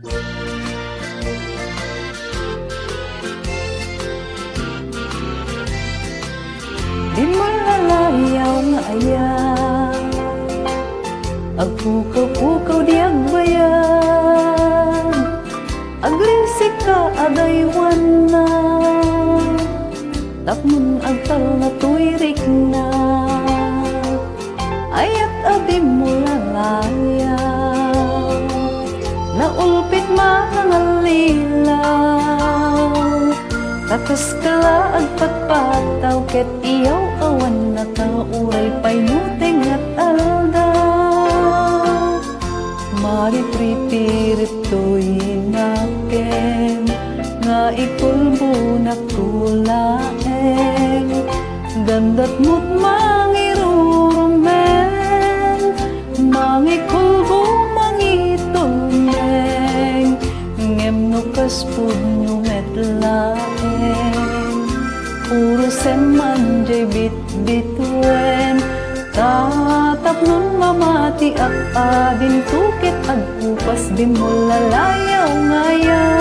Di malalayaw nga aya, agpukaw-pukaw di agbayan, agrisik ka adaywan na, takmun agtal na tuirik na, ayat abi mo lalayaw, naulpit manangalilaw, takas kala agpatpataw, ket iyaw awan na kauray pa'y nuteng at aldaw. Maripripirit to'y naken, nga ikulbo na kulaeng, gandat mo't mangirurumen, mangikulbo mangitulmeng, ngem no kaspudno metlaeng, puro seman jay bit-bitwen, tatap nun mamati ak adin tukit agpupas bimulalayaw ngayon.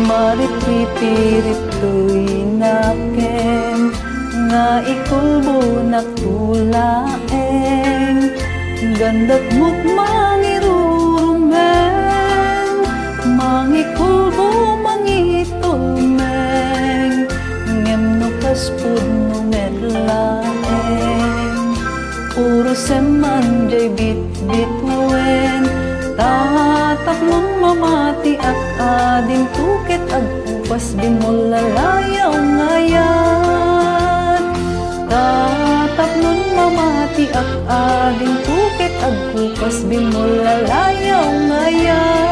Maripripirit to'y naken, nga ikulbo na kulaeng, gandat mo't mangirurumen, mangikulbo mangitulmeng, ngem no kaspudno metlaeng, puro seman jay bit-bitwen, tatap nun mamati ak adin tukit agpupas bimulalayaw ngayan. Tatap nun mamati ak adin tukit agpupas bimulalayaw ngayan.